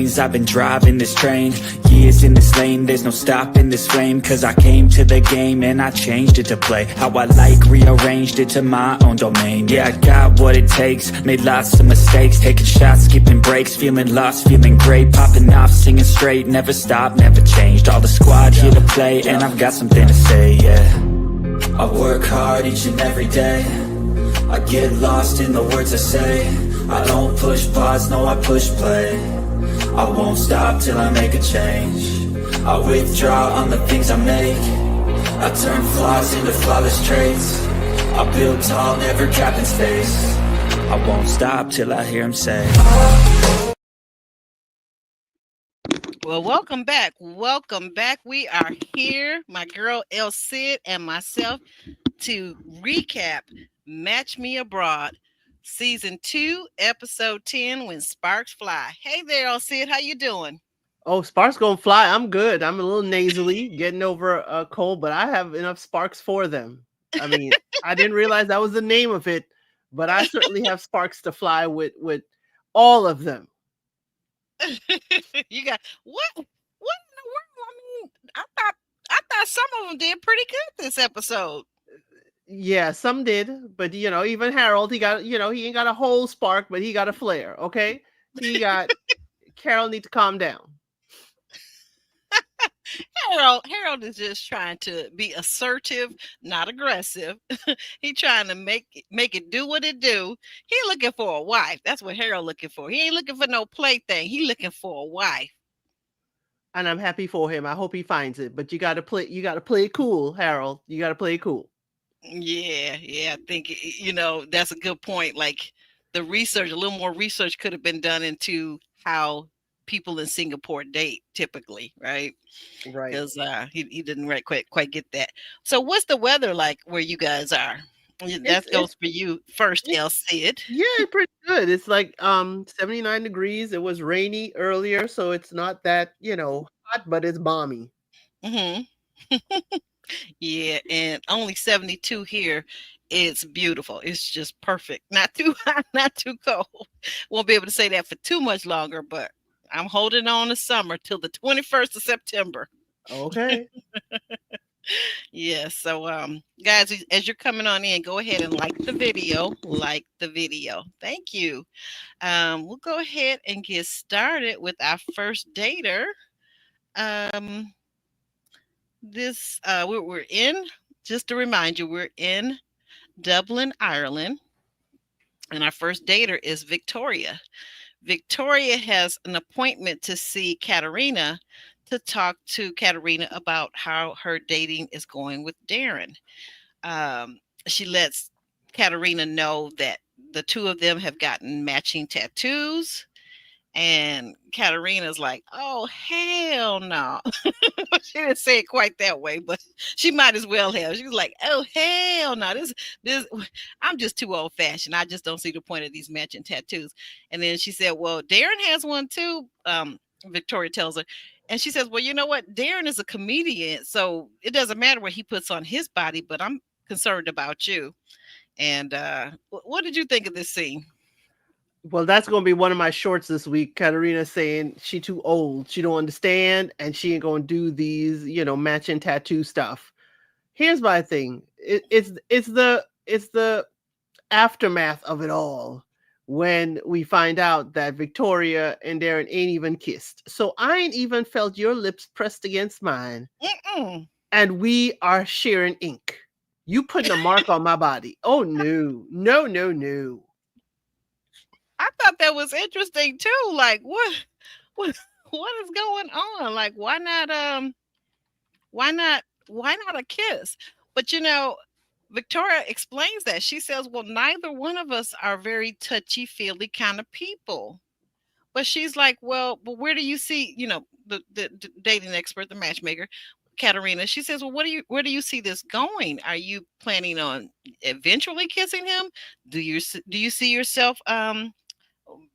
lanes. I've been driving this train, years in this lane. There's no stopping this flame, cause I came to the game and I changed it to play how I like, rearranged it to my own domain. Yeah, I got what it takes, made lots of mistakes, taking shots, skipping breaks, feeling lost, feeling great, popping off, singing straight, never stopped, never changed. All the squad here to play, and I've got something to say, yeah. I work hard each and every day, I get lost in the words I say. I don't push pause, no, I push play. I won't stop till I make a change. I withdraw on the things I make. I turn flaws into flawless traits. I build tall, never capped in space. I won't stop till I hear him say. Well, welcome back. Welcome back. We are here, my girl El Cid and myself, to recap Match Me Abroad, Season 2, Episode 10, When Sparks Fly. Hey there, El Cid. How you doing? Oh, sparks gonna fly. I'm good. I'm a little nasally, getting over a cold, but I have enough sparks for them. I mean, I didn't realize that was the name of it, but I certainly have sparks to fly with all of them. You got what in the world? I mean, I thought some of them did pretty good this episode. Yeah, some did, but even Harold, he got, he ain't got a whole spark, but he got a flare. Okay, he got. Carol need to calm down. Harold is just trying to be assertive, not aggressive. He trying to make it do what it do. He looking for a wife. That's what Harold looking for. He ain't looking for no plaything. He looking for a wife. And I'm happy for him. I hope he finds it. But you gotta play it cool, Harold. You gotta play it cool. Yeah. I think that's a good point. Like a little more research could have been done into how people in Singapore date typically, right? Right. Because he didn't quite get that. So what's the weather like where you guys are? That goes for you first, El Cid. Yeah, pretty good. It's like 79 degrees. It was rainy earlier, so it's not that, hot, but it's balmy. Mm-hmm. Yeah, and only 72 here. It's beautiful. It's just perfect. Not too hot, not too cold. Won't be able to say that for too much longer, but I'm holding on to summer till the 21st of September. Okay. Yeah. So, guys, as you're coming on in, go ahead and like the video. Like the video. Thank you. We'll go ahead and get started with our first dater. We're in. Just to remind you, we're in Dublin, Ireland, and our first dater is Victoria. Victoria has an appointment to see Katarina to talk to Katarina about how her dating is going with Darren. She lets Katarina know that the two of them have gotten matching tattoos. And Katarina's like, oh, hell no. She didn't say it quite that way, but she might as well have. She was like, oh, hell no. This, I'm just too old fashioned. I just don't see the point of these matching tattoos. And then she said, well, Darren has one too. Victoria tells her. And she says, well, you know what? Darren is a comedian, so it doesn't matter what he puts on his body, but I'm concerned about you. And what did you think of this scene? Well, that's going to be one of my shorts this week. Katarina saying she too old. She don't understand, and she ain't going to do these, matching tattoo stuff. Here's my thing. It's the aftermath of it all when we find out that Victoria and Darren ain't even kissed. So I ain't even felt your lips pressed against mine. Mm-mm. And we are sharing ink. You putting a mark on my body. Oh, no. No. I thought that was interesting too. Like what is going on? Like why not a kiss? But Victoria explains that. She says, well, neither one of us are very touchy-feely kind of people. But she's like, well, but where do you see, the dating expert, the matchmaker, Katarina, she says, well, where do you see this going? Are you planning on eventually kissing him? Do you see yourself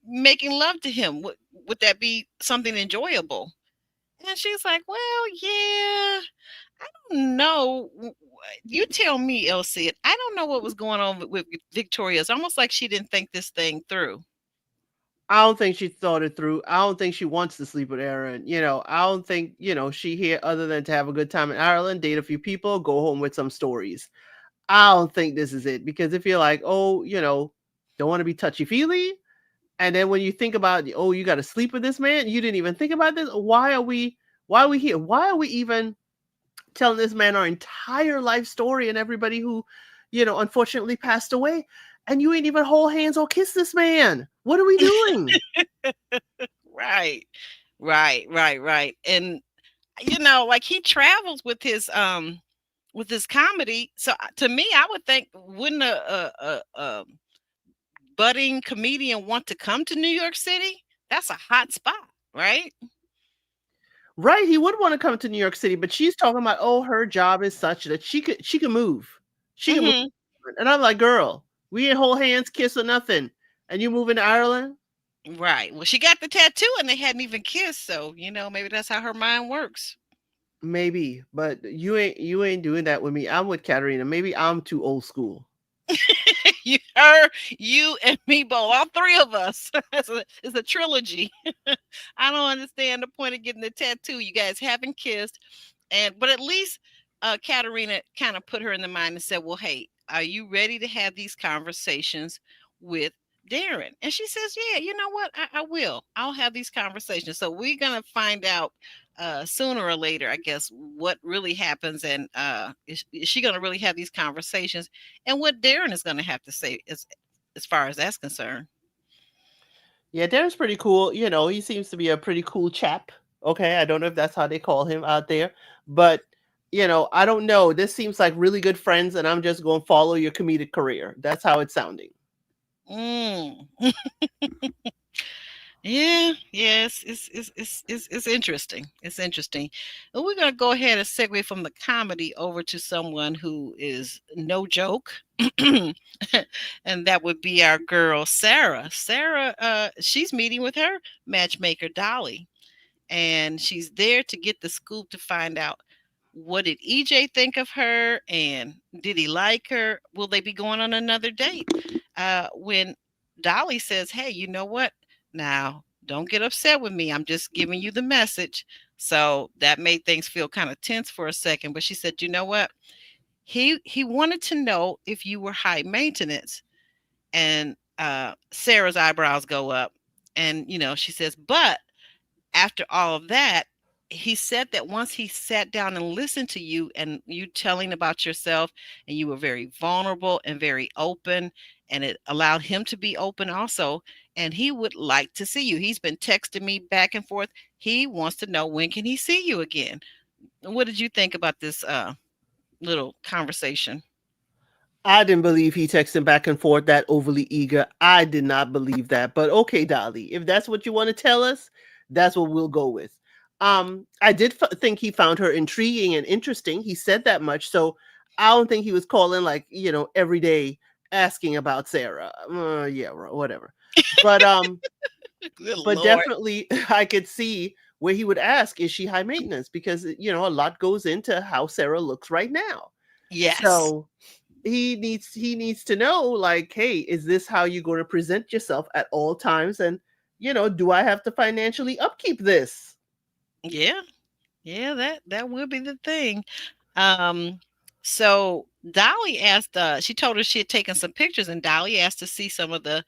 making love to him? Would that be something enjoyable? And she's like, well, yeah, I don't know. You tell me, Elsie. I don't know what was going on with Victoria. It's almost like she didn't think this thing through. I don't think she thought it through. I don't think she wants to sleep with Aaron. I don't think, she here other than to have a good time in Ireland, date a few people, go home with some stories. I don't think this is it, because if you're like, oh, don't want to be touchy feely, and then when you think about, oh, you got to sleep with this man, you didn't even think about this. Why are we here? Why are we even telling this man our entire life story and everybody who, unfortunately passed away? And you ain't even hold hands or kiss this man. What are we doing? Right. Right. And like he travels with his comedy. So to me, I would think, wouldn't a budding comedian want to come to New York City? That's a hot spot, right? Right, he would want to come to New York City, but she's talking about, oh, her job is such that she can move. She can move. Hmm. And I'm like, girl, we ain't hold hands, kiss or nothing. And you moving to Ireland? Right. Well, she got the tattoo and they hadn't even kissed, so maybe that's how her mind works. Maybe, but you ain't doing that with me. I'm with Katarina. Maybe I'm too old school. You and me both, all three of us. It's a trilogy. I don't understand the point of getting the tattoo. You guys haven't kissed, but at least Katarina kind of put her in the mind and said, "Well, hey, are you ready to have these conversations with Darren?" And she says, "Yeah, you know what? I will. I'll have these conversations." So we're gonna find out sooner or later, I guess, what really happens, and is she going to really have these conversations, and what Darren is going to have to say as far as that's concerned. Yeah, Darren's pretty cool. He seems to be a pretty cool chap. Okay, I don't know if that's how they call him out there, but I don't know. This seems like really good friends, and I'm just going to follow your comedic career. That's how it's sounding. Mm. Yes, it's interesting. It's interesting. And we're gonna go ahead and segue from the comedy over to someone who is no joke. And that would be our girl Sarah. Sarah, she's meeting with her matchmaker Dolly, and she's there to get the scoop to find out, what did EJ think of her, and did he like her? Will they be going on another date? When Dolly says, "Hey, you know what? Now, don't get upset with me. I'm just giving you the message." So that made things feel kind of tense for a second. But she said, "You know what? He wanted to know if you were high maintenance." And Sarah's eyebrows go up, and she says, "But after all of that, he said that once he sat down and listened to you and you telling about yourself, and you were very vulnerable and very open, and it allowed him to be open also, and he would like to see you. He's been texting me back and forth. He wants to know, when can he see you again?" What did you think about this little conversation? I didn't believe he texted back and forth that overly eager. I did not believe that. But okay, Dolly, if that's what you want to tell us, that's what we'll go with. I did think he found her intriguing and interesting. He said that much, so I don't think he was calling like every day asking about Sarah. Yeah, whatever. But Good but Lord. definitely, I could see where he would ask, "Is she high maintenance?" Because a lot goes into how Sarah looks right now. Yes. So he needs to know, like, hey, is this how you're going to present yourself at all times? And do I have to financially upkeep this? Yeah. Yeah, that would be the thing. Um, so Dolly asked, she told her she had taken some pictures, and Dolly asked to see some of the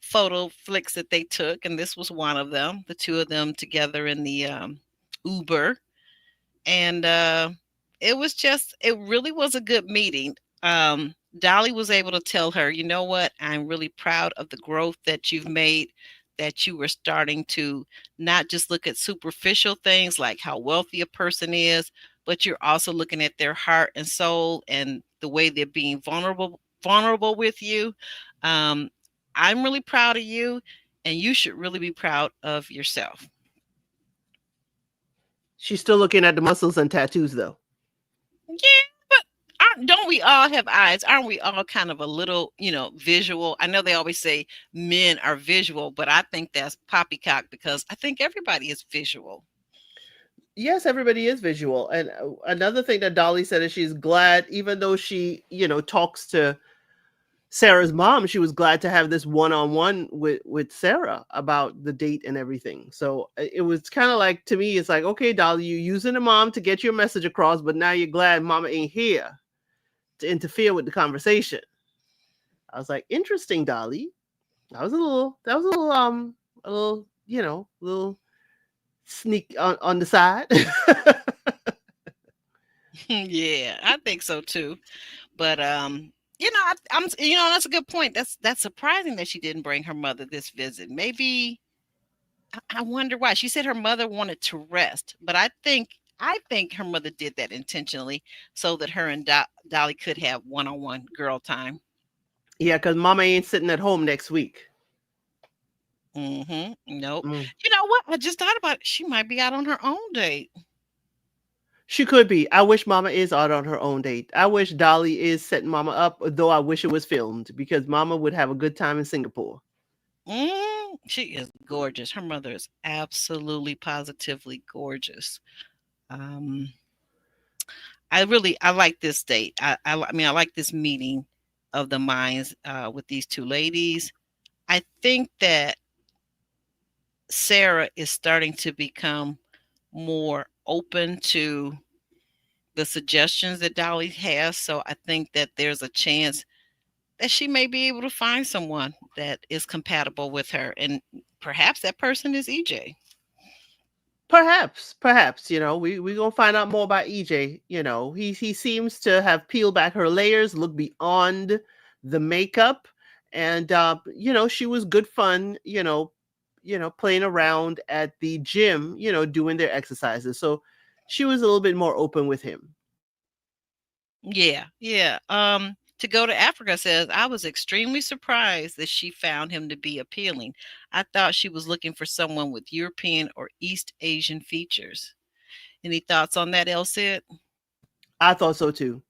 photo flicks that they took, and this was one of them, the two of them together in the Uber. And it really was a good meeting. Dolly was able to tell her, "You know what? I'm really proud of the growth that you've made, that you were starting to not just look at superficial things like how wealthy a person is, but you're also looking at their heart and soul and the way they're being vulnerable with you. Um, I'm really proud of you, and you should really be proud of yourself." She's still looking at the muscles and tattoos, though. Yeah, but don't we all have eyes? Aren't we all kind of a little, visual? I know they always say men are visual, but I think that's poppycock, because I think everybody is visual. Yes, everybody is visual. And another thing that Dolly said is she's glad, even though she talks to Sarah's mom, she was glad to have this one-on-one with Sarah about the date and everything. So it was kind of like, to me, it's like, okay, Dolly, you using the mom to get your message across, but now you're glad mama ain't here to interfere with the conversation. I was like, interesting, Dolly. A little, little sneak on the side. Yeah, I think so too. But I'm that's a good point. That's surprising that she didn't bring her mother this visit. Maybe I wonder why. She said her mother wanted to rest, but I think her mother did that intentionally so that her and Dolly could have one-on-one girl time. Yeah, because mama ain't sitting at home next week. Nope. Mm. You know what? I just thought about it. She might be out on her own date. She could be. I wish mama is out on her own date. I wish Dolly is setting mama up, though I wish it was filmed because mama would have a good time in Singapore. She is gorgeous. Her mother is absolutely positively gorgeous. Um, I like this date. I like this meeting of the minds with these two ladies. I think that Sarah is starting to become more open to the suggestions that Dolly has. So I think that there's a chance that she may be able to find someone that is compatible with her. And perhaps that person is EJ. Perhaps, we gonna find out more about EJ. He seems to have peeled back her layers, look beyond the makeup, and she was good fun. Playing around at the gym, doing their exercises. So she was a little bit more open with him. Yeah, yeah. To go to Africa says, I was extremely surprised that she found him to be appealing. I thought she was looking for someone with European or East Asian features. Any thoughts on that, Elsid? I thought so too.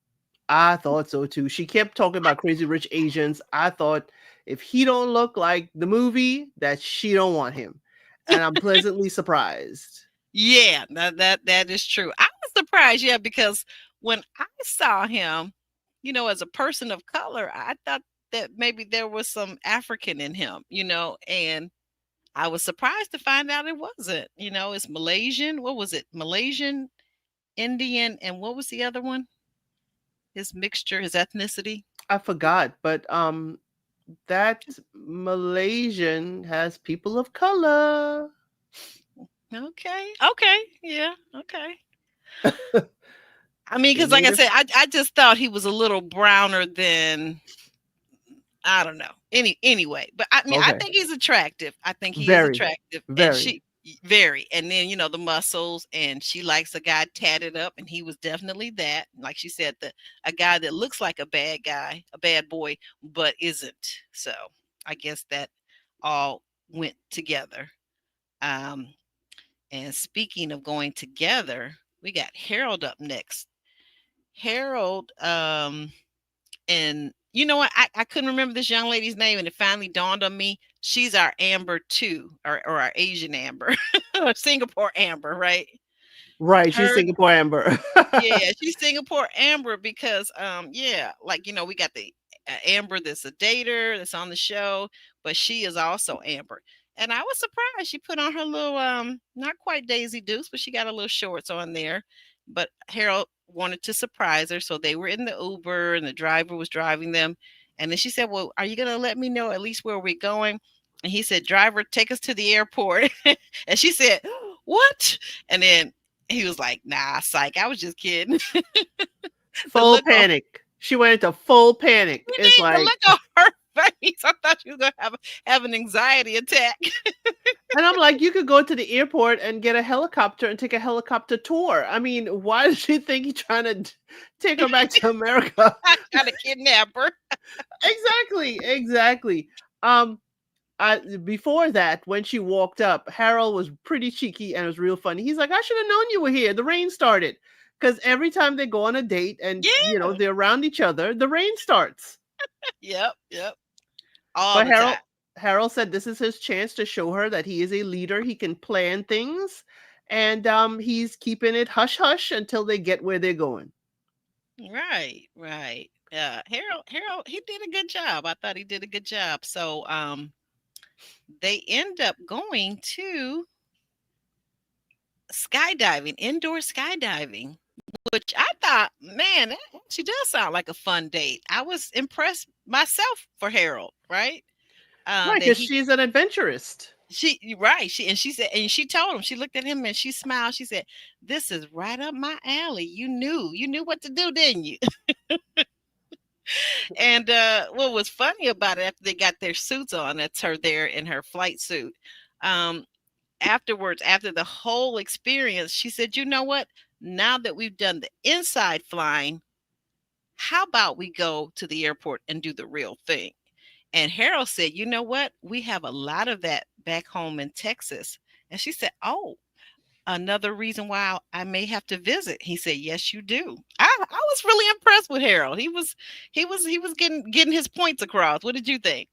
She kept talking about Crazy Rich Asians. I thought if he don't look like the movie, that she don't want him. And I'm pleasantly surprised. Yeah, that is true. I was surprised, yeah, because when I saw him, as a person of color, I thought that maybe there was some African in him, and I was surprised to find out it wasn't. It's Malaysian. What was it? Malaysian, Indian, and what was the other one? His mixture, his ethnicity. I forgot, but that Malaysian has people of color. Okay. Okay. Yeah. Okay. I mean, The because like I native. said, I just thought he was a little browner than I don't know. Anyway, but I mean, I Okay. think he's attractive. I think he is Very, attractive, and very. she very. And then the muscles, and she likes a guy tatted up, and he was definitely that. Like she said, a guy that looks like a bad guy, a bad boy, but isn't. So I guess that all went together. Um, and speaking of going together, we got Harold up next. Harold, and you know what? I couldn't remember this young lady's name, and it finally dawned on me. She's our Ambr too, or our Asian Ambr, or Singapore Ambr, right? Right. She's Her, Singapore Amber. yeah, she's Singapore Ambr because, yeah, like we got the Ambr that's a dater that's on the show, but she is also Ambr. And I was surprised she put on her little, not quite Daisy Dukes, but she got a little shorts on there. But Harold wanted to surprise her, so they were in the Uber, and the driver was driving them. And then she said, "Well, are you gonna let me know at least where we're going?" And he said, "Driver, take us to the airport." And she said, "What?" And then he was like, "Nah, psych. I was just kidding." The Full look on panic. She went into full panic. you It's need the like, look on her face. I thought she was gonna have an anxiety attack. and I'm like, you could go to the airport and get a helicopter and take a helicopter tour. I mean, why does she think he's trying to take her back to America? I got a kidnapper. Exactly. Before that, when she walked up, Harold was pretty cheeky and it was real funny. He's like, I should have known you were here. The rain started. Because every time they go on a date and Yeah. they're around each other, the rain starts. Yep. All But the time. Harold said this is his chance to show her that he is a leader. He can plan things, and he's keeping it hush hush until they get where they're going. Right. Harold, he did a good job. I thought he did a good job. So they end up going to skydiving, indoor skydiving, which I thought, man, that actually does sound like a fun date. I was impressed myself for Harold, right? Right, That because he she's an adventurist. she right she said, and she told him, she looked at him and she smiled. She said, "This is right up my alley. You knew what to do, didn't you?" And what was funny about it, after they got their suits on, that's her there in her flight suit. Um, Afterwards, after the whole experience, she said, "You know what? Now that we've done the inside flying, how about we go to the airport and do the real thing?" And Harold said, "You know what? We have a lot of that back home in Texas." And she said, "Oh, another reason why I may have to visit." He said, "Yes, you do." I was really impressed with Harold. He was getting his points across. What did you think?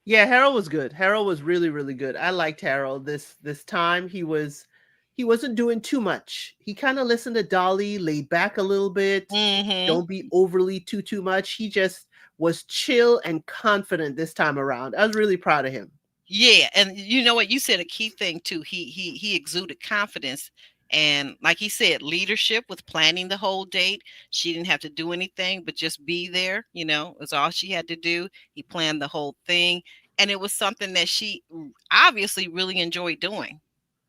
Yeah, Harold was good. Harold was really, really good. I liked Harold this time. He wasn't doing too much. He kind of listened to Dolly, laid back a little bit. Hmm. Don't be overly too much. He just was chill and confident this time around. I was really proud of him. Yeah, and you know what? You said a key thing too. He exuded confidence, and like he said, leadership with planning the whole date. She didn't have to do anything but just be there. It's all she had to do. He planned the whole thing, and it was something that she obviously really enjoyed doing,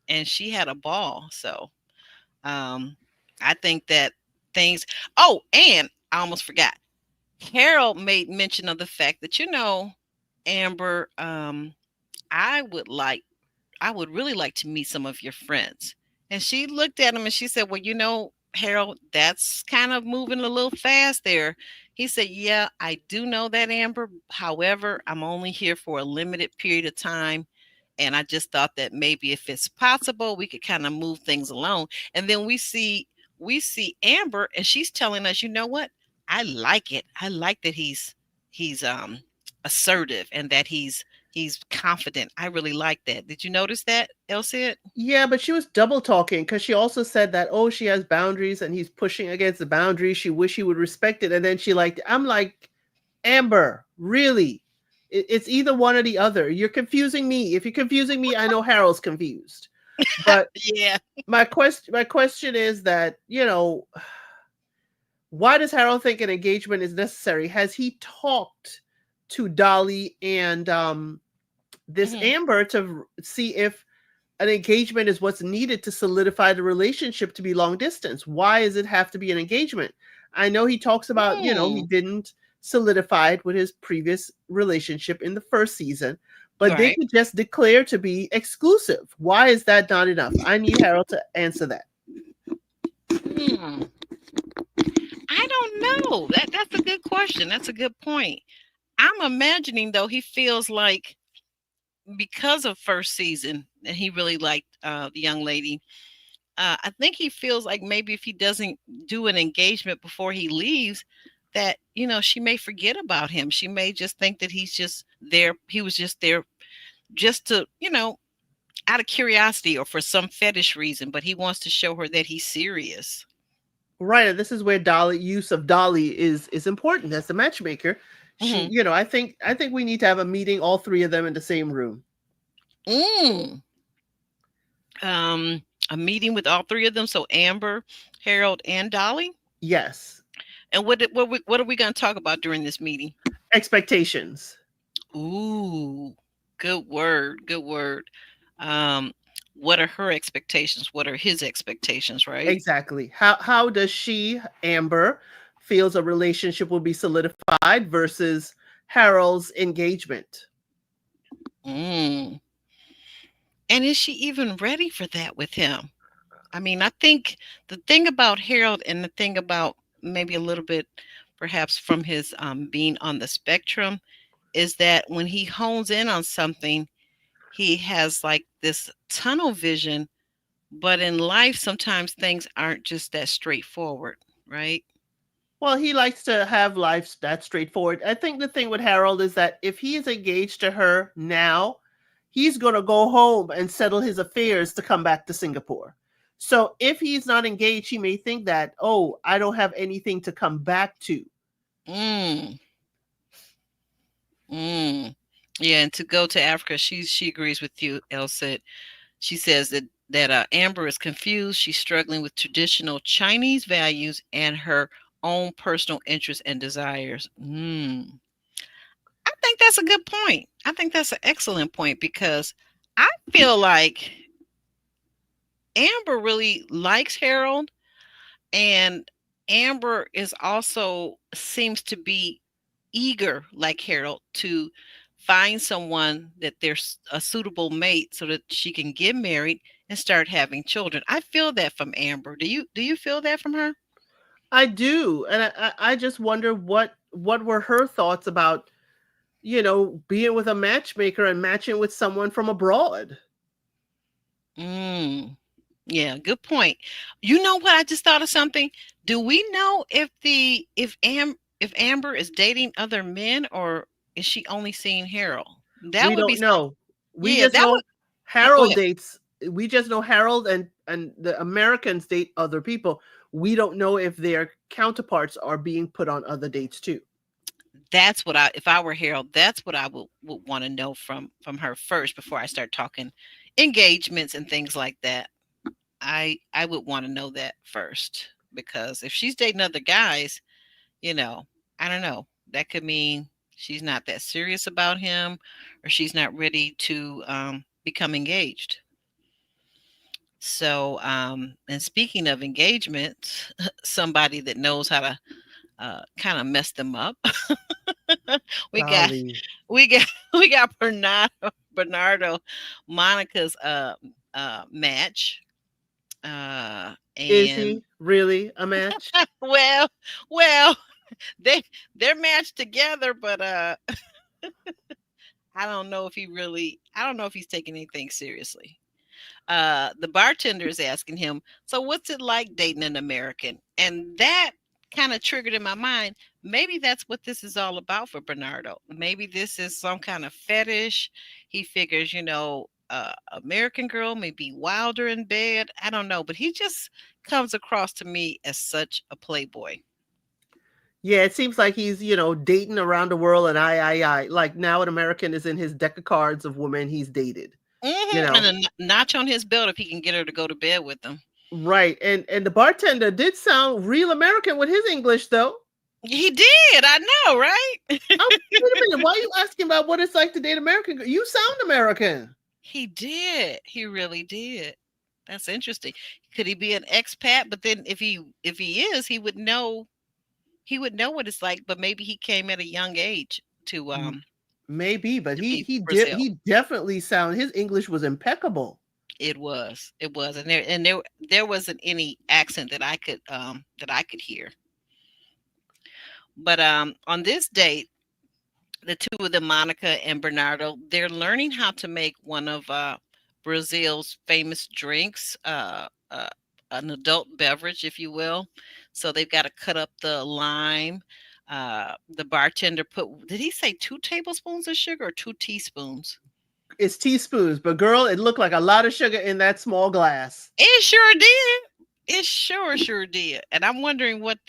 and she had a ball. So, um, I think that things. Oh, and I almost forgot. Harold made mention of the fact that Ambr. I would like I would really like to meet some of your friends. And she looked at him and she said, "Well, Harold, that's kind of moving a little fast there." He said, "Yeah, I do know that, Ambr. However, I'm only here for a limited period of time. And I just thought that maybe if it's possible, we could kind of move things along." And then we see Ambr, and she's telling us, "You know what? I like it. I like that he's assertive, and that he's confident. I really like that." Did you notice that, Elsie? Yeah, but she was double talking because she also said that, oh, she has boundaries and he's pushing against the boundaries. She wish he would respect it. And then I'm like, Ambr, really? It's either one or the other. You're confusing me. If you're confusing me, I know Harold's confused. But Yeah. my question is that, why does Harold think an engagement is necessary? Has he talked to Dolly and this Hmm. Ambr to see if an engagement is what's needed to solidify the relationship to be long distance? Why does it have to be an engagement? I know he talks about, he Mm. didn't solidify it with his previous relationship in the first season, but they Right. could just declare to be exclusive. Why is that not enough? I need Harold to answer that. Hmm. I don't know. That's a good question. That's a good point. I'm imagining though he feels like, because of first season and he really liked the young lady. I think he feels like maybe if he doesn't do an engagement before he leaves, that she may forget about him. She may just think that he's just there. He was just there just to out of curiosity or for some fetish reason, but he wants to show her that he's serious. Right, and this is where Dolly use of Dolly is important as the matchmaker. She, Hmm. I think we need to have a meeting, all three of them in the same room. Mm. A meeting with all three of them. So Ambr, Harold, and Dolly. Yes, And what are we going to talk about during this meeting? expectations. Ooh, good word. Good word. Um, what are her expectations? What are his expectations? Right. Exactly. How does she, Ambr, feels a relationship will be solidified versus Harold's engagement? Mm. And is she even ready for that with him? I mean, I think the thing about Harold, and the thing about maybe a little bit perhaps from his being on the spectrum, is that when he hones in on something, he has like this tunnel vision. But in life, sometimes things aren't just that straightforward, right? Well, he likes to have life that straightforward. I think the thing with Harold is that if he is engaged to her now, he's going to go home and settle his affairs to come back to Singapore. So if he's not engaged, he may think that, oh, I don't have anything to come back to. Mm, mm. Yeah, and to go to Africa, she agrees with you, Elsa. She says that Ambr is confused. She's struggling with traditional Chinese values and her own personal interests and desires. I think that's a good point. I think that's an excellent point because I feel like Amber really likes Harold, and Amber is also seems to be eager, like Harold, to find someone that there's a suitable mate so that she can get married and start having children. I feel that from Amber. Do you feel that from her? I do, and I just wonder what were her thoughts about, being with a matchmaker and matching with someone from abroad. Mm. Yeah, good point. You know what? I just thought of something. Do we know if Amber is dating other men, or is she only seeing Harold? That We would be don't know. We yeah, just that would know go Harold ahead. dates. We just know Harold and the Americans date other people. We don't know if their counterparts are being put on other dates too. That's what I if I were Harold, that's what I would want to know from her first before I start talking engagements and things like that. I would want to know that first because if she's dating other guys, you know, I don't know. That could mean she's not that serious about him or she's not ready to become engaged. So, and speaking of engagement, somebody that knows how to kind of mess them up, we got, Dolly, we got, we got Bernardo, Monica's match, is and he really a match? well, well, they they're matched together, but I don't know if he's taking anything seriously. The bartender is asking him, "So what's it like dating an American?" And that kind of triggered in my mind. Maybe that's what this is all about for Bernardo. Maybe this is some kind of fetish. He figures, American girl may be wilder in bed. I don't know, but he just comes across to me as such a playboy. Yeah, it seems like he's, dating around the world and I. Like now an American is in his deck of cards of women he's dated, you And know. a notch on his belt if he can get her to go to bed with him. Right. And the bartender did sound real American with his English though. He did. I know, right? Oh, wait a minute. Why are you asking about what it's like to date American? You sound American. He did. He really did. That's interesting. Could he be an expat? But then if he is, he would know what it's like, but maybe he came at a young age to M- Maybe, but to he be he did Brazil. he definitely sound his English was impeccable. It was. It was. And there wasn't any accent that I could hear. But on this date, the two of them, Monica and Bernardo, they're learning how to make one of Brazil's famous drinks, an adult beverage, if you will. So they've got to cut up the lime. The bartender did he say 2 tablespoons of sugar or 2 teaspoons? It's teaspoons, but girl, it looked like a lot of sugar in that small glass. It sure did. It sure did. And I'm wondering what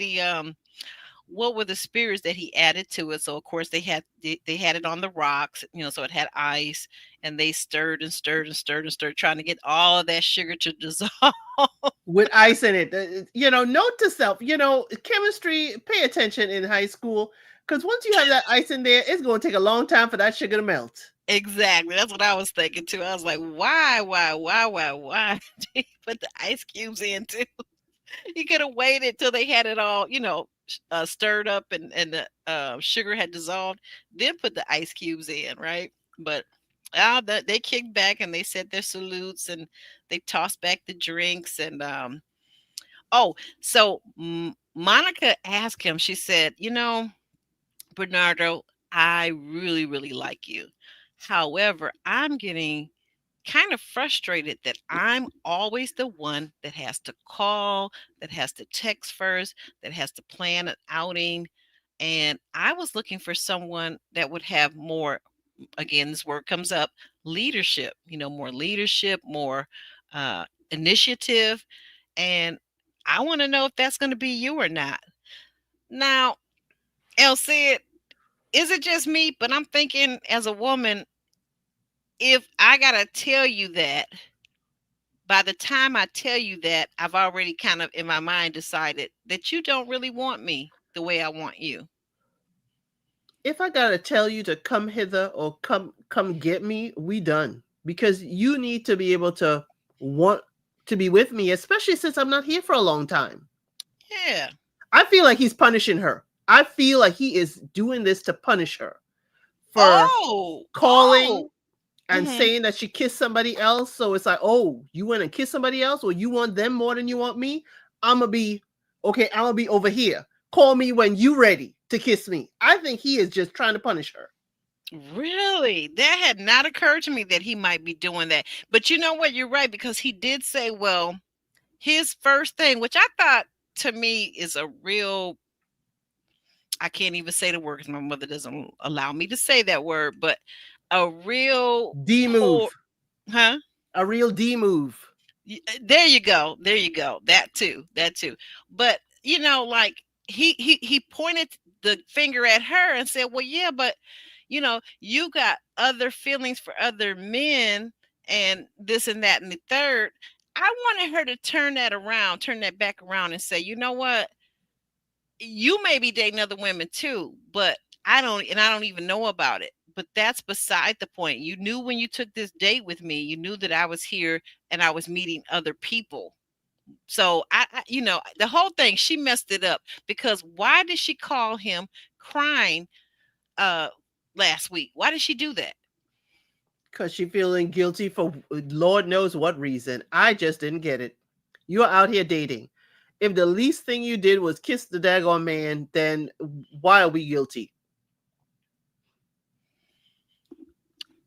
were the spirits that he added to it. So of course they had it on the rocks, so it had ice, and they stirred and stirred and stirred and stirred, trying to get all of that sugar to dissolve. With ice in it. Note to self, chemistry, pay attention in high school. Because once you have that ice in there, it's going to take a long time for that sugar to melt. Exactly. That's what I was thinking too. I was like, why did he put the ice cubes in too? He could have waited till they had it all, stirred up and the sugar had dissolved, then put the ice cubes in, right? But they kicked back and they said their salutes and they tossed back the drinks and oh, so Monica asked him. She said, Bernardo, I really really like you. However, I'm getting kind of frustrated that I'm always the one that has to call, that has to text first, that has to plan an outing. And I was looking for someone that would have more, again, this word comes up, leadership, more leadership, more initiative. And I want to know if that's going to be you or not. Now, Elle said, is it just me? But I'm thinking as a woman, if I gotta tell you that, by the time I tell you that, I've already kind of in my mind decided that you don't really want me the way I want you. If I gotta tell you to come hither or come get me, we done. Because you need to be able to want to be with me, especially since I'm not here for a long time. Yeah. I feel like he's punishing her. I feel like he is doing this to punish her for Oh, oh. calling and Hmm. saying that she kissed somebody else. So it's like, oh, you went and kissed somebody else, or you want them more than you want me? I'm gonna be okay. I'm gonna be over here. Call me when you ready to kiss me. I think he is just trying to punish her. Really? That had not occurred to me that he might be doing that. But you know what? You're right, because he did say, well, his first thing, which I thought to me is a real, I can't even say the word because my mother doesn't allow me to say that word, but a real D poor, move, huh? a real D move. There you go. There you go. That too. That too. But like he pointed the finger at her and said, "Well, yeah, but you got other feelings for other men and this and that and the third." I wanted her to turn that around, turn that back around and say, "You know what? You may be dating other women too, but I don't even know about it." But that's beside the point. You knew when you took this date with me, you knew that I was here and I was meeting other people. So the whole thing, she messed it up because why did she call him crying uh last week? Why did she do that? Because she feeling guilty for Lord knows what reason. I just didn't get it. You're out here dating. If the least thing you did was kiss the daggone man, then why are we guilty?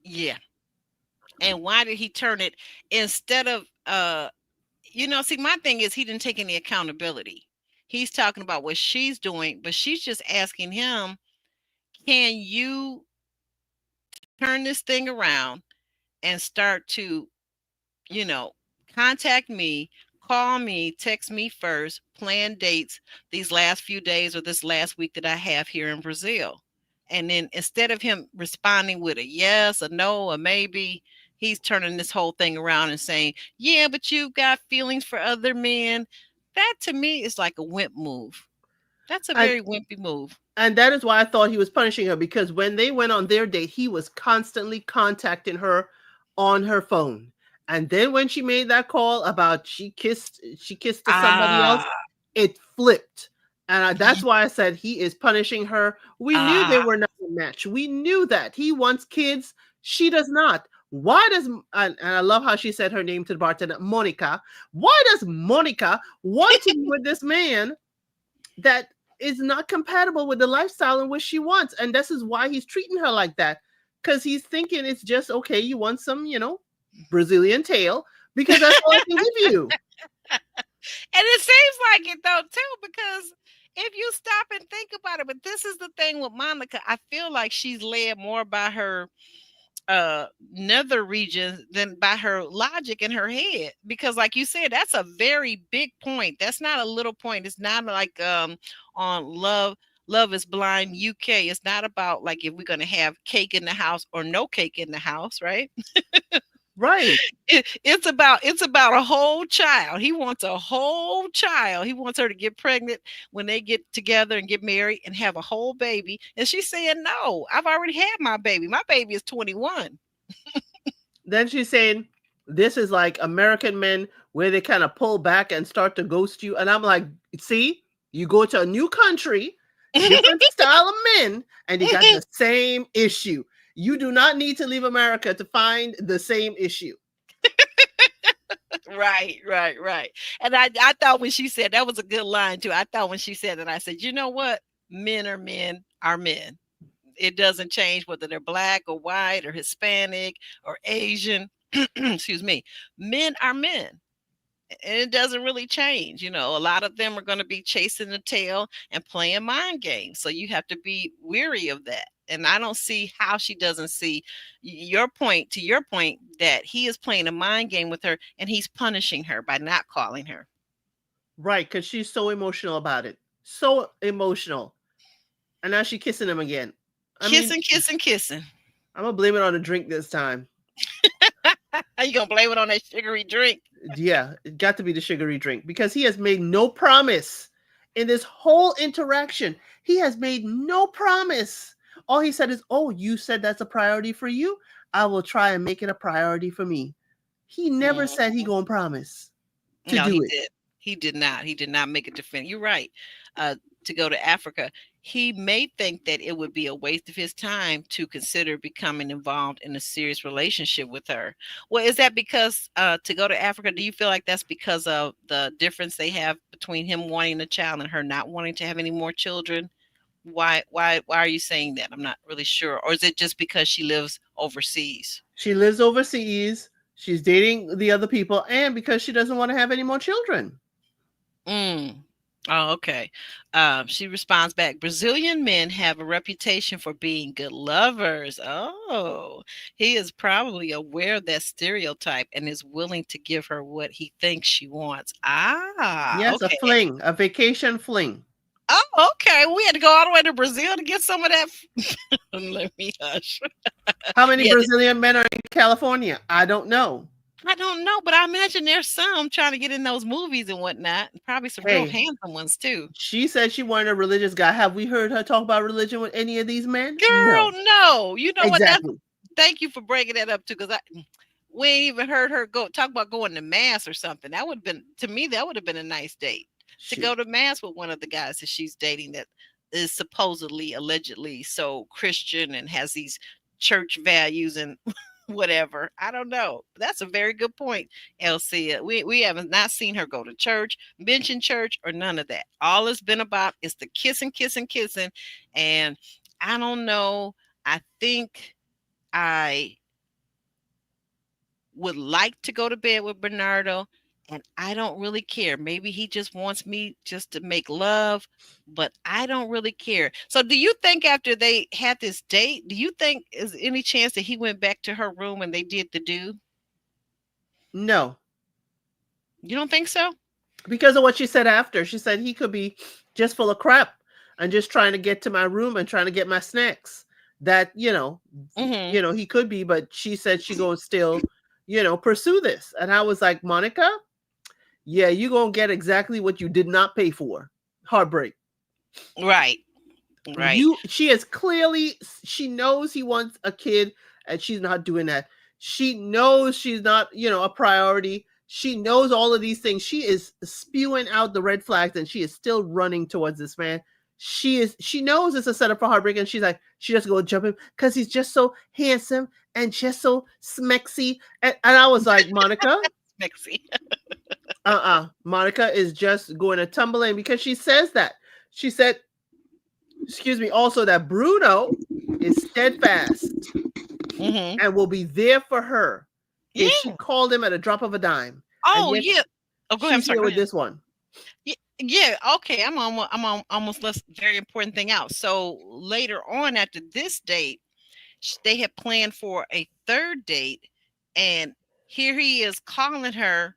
Yeah. And why did he turn it instead of see, my thing is he didn't take any accountability. He's talking about what she's doing, but she's just asking him, can you turn this thing around and start to, you know, contact me, call me, text me first, plan dates these last few days or this last week that I have here in Brazil. And then instead of him responding with a yes, a no, a maybe, he's turning this whole thing around and saying, yeah, but you've got feelings for other men. That to me is like a wimp move. That's a And very wimpy move. and that is why I thought he was punishing her, because when they went on their date, he was constantly contacting her on her phone. And then when she made that call about she kissed to somebody else, Ah, it flipped. And that's why I said he is punishing her. We knew they ah, were not a match. We knew that. He wants kids. She does not. Why does, and I love how she said her name to the bartender, Monica. Why does Monica want to be with this man that is not compatible with the lifestyle in which she wants? And this is why he's treating her like that. Because he's thinking it's just okay, you want some, Brazilian tail, because that's all I can give you. And it seems like it though too, because if you stop and think about it, but this is the thing with Monica, I feel like she's led more by her nether regions than by her logic in her head. Because like you said, that's a very big point. That's not a little point. It's not like on Love is Blind UK. It's not about like if we're gonna have cake in the house or no cake in the house, right? Right. It's about a whole child. He wants a whole child. He wants her to get pregnant when they get together and get married and have a whole baby. And she's saying, "No, I've already had my baby. My baby is 21." Then she's saying this is like American men where they kind of pull back and start to ghost you. And I'm like, see, you go to a new country, different style of men, and you got the same issue. You do not need to leave America to find the same issue. Right, right, right. And I thought when she said that was a good line too. I thought when she said that, I said, you know what? Men are men are men. It doesn't change whether they're black or white or Hispanic or Asian. Excuse me. Men are men. And it doesn't really change. A lot of them are going to be chasing the tail and playing mind games. So you have to be weary of that. And I don't see how she doesn't see your point, that he is playing a mind game with her and he's punishing her by not calling her. Right, because she's so emotional about it. So emotional. And now she kissing him again. Kissing. I'm gonna blame it on the drink this time. How you gonna blame it on that sugary drink? Yeah, it got to be the sugary drink because he has made no promise in this whole interaction. He has made no promise. All he said is, "Oh, you said that's a priority for you. I will try and make it a priority for me." He never said he gonna promise to do it. Did. He did not. He did not make a defense. You're right. To go to Africa, he may think that it would be a waste of his time to consider becoming involved in a serious relationship with her. Well, is that because to go to Africa? Do you feel like that's because of the difference they have between him wanting a child and her not wanting to have any more children? Why are you saying that? I'm not really sure. Or is it just because she lives overseas? She lives overseas. She's dating the other people, and because she doesn't want to have any more children. Oh, okay. She responds back, Brazilian men have a reputation for being good lovers. Oh, he is probably aware of that stereotype and is willing to give her what he thinks she wants. Yes, Okay. a vacation fling. Oh, okay. We had to go all the way to Brazil to get some of that. Let me hush. How many Brazilian men are in California? I don't know. I don't know, but I imagine there's some trying to get in those movies and whatnot. Probably some real handsome ones too. She said she wanted a religious guy. Have we heard her talk about religion with any of these men? Girl, no. You know exactly. What? Thank you for breaking that up too, because we ain't even heard her talk about going to mass or something. That would have been, to me, that would have been a nice date. To go to mass with one of the guys that she's dating that is supposedly, allegedly so Christian and has these church values and whatever. I don't know. That's a very good point, Elsie. We haven't not seen her go to church, mention church, or none of that. All it's been about is the kissing. And I don't know. I think I would like to go to bed with Bernardo, and I don't really care. Maybe he just wants me just to make love, but I don't really care. So do you think after they had this date, do you think is any chance that he went back to her room and they did the do? No. You don't think so? Because of what she said after. She said he could be just full of crap and just trying to get to my room and trying to get my snacks. That, he could be, but she said she gonna still, pursue this. And I was like, Monica, yeah, you're going to get exactly what you did not pay for. Heartbreak. Right. She knows he wants a kid and she's not doing that. She knows she's not, a priority. She knows all of these things. She is spewing out the red flags and she is still running towards this man. She knows it's a setup for heartbreak and she's like, she just go jump him because he's just so handsome and just so smexy. And I was like, Monica. Smexy. Monica is just going to tumble in because she says that. She said, also that Bruno is steadfast and will be there for her if she called him at a drop of a dime. Oh, yeah. Oh, go ahead. I'm sorry. With this one. Yeah. Okay. I'm almost left very important thing out. So later on after this date, they had planned for a third date, and here he is calling her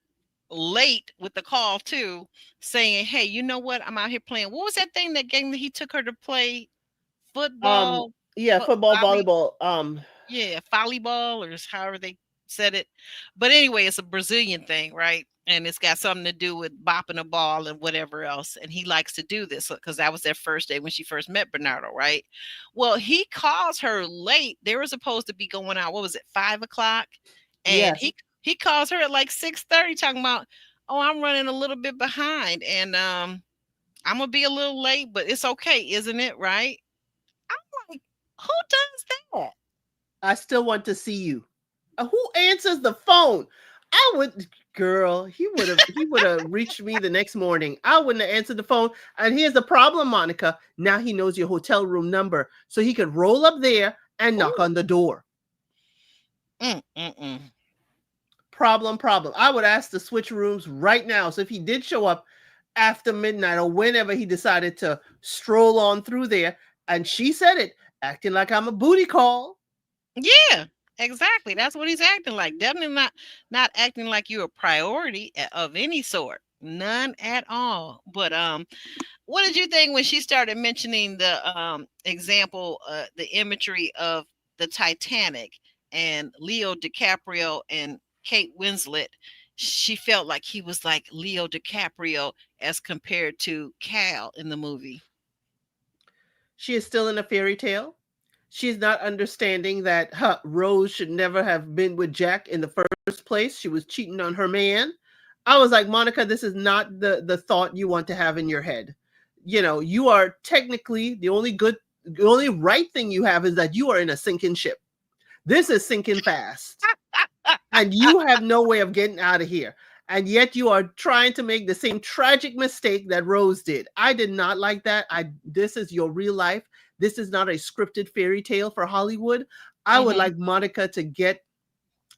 late with the call too, saying, hey, you know what? I'm out here playing. What was that thing, that game that he took her to play? Football? Football, volleyball. Volleyball, or however they said it. But anyway, it's a Brazilian thing, right? And it's got something to do with bopping a ball and whatever else. And he likes to do this because that was their first day when she first met Bernardo, right? Well, he calls her late. They were supposed to be going out, 5 o'clock? And he calls her at like 6:30 talking about, oh, I'm running a little bit behind and I'm going to be a little late, but it's okay, isn't it? Right? I'm like, who does that? I still want to see you. Who answers the phone? I would, girl, he would have reached me the next morning. I wouldn't have answered the phone. And here's the problem, Monica. Now he knows your hotel room number. So he could roll up there and knock on the door. Problem. I would ask to switch rooms right now. So if he did show up after midnight or whenever he decided to stroll on through there, and she said it, acting like I'm a booty call. Yeah, exactly. That's what he's acting like. Definitely not acting like you're a priority of any sort. None at all. But what did you think when she started mentioning the example, the imagery of the Titanic and Leo DiCaprio and Kate Winslet? She felt like he was like Leo DiCaprio as compared to Cal in the movie. She is still in a fairy tale. She's not understanding that Rose should never have been with Jack in the first place. She was cheating on her man. I was like, Monica, this is not the thought you want to have in your head. You know, you are technically the only right thing you have is that you are in a sinking ship. This is sinking fast, and you have no way of getting out of here. And yet you are trying to make the same tragic mistake that Rose did. I did not like that. This is your real life. This is not a scripted fairy tale for Hollywood. I would Hmm. like Monica to get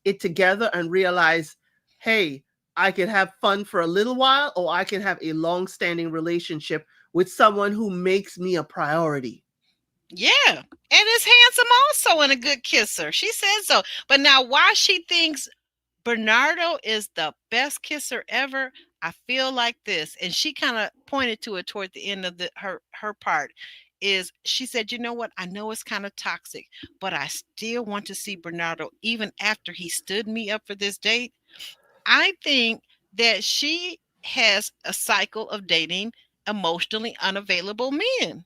it together and realize, hey, I can have fun for a little while, or I can have a long-standing relationship with someone who makes me a priority. Yeah, and is handsome also and a good kisser. She said so. But now, why she thinks Bernardo is the best kisser ever, I feel like this, and she kind of pointed to it toward the end of her part. Is she said, you know what? I know it's kind of toxic, but I still want to see Bernardo even after he stood me up for this date. I think that she has a cycle of dating emotionally unavailable men.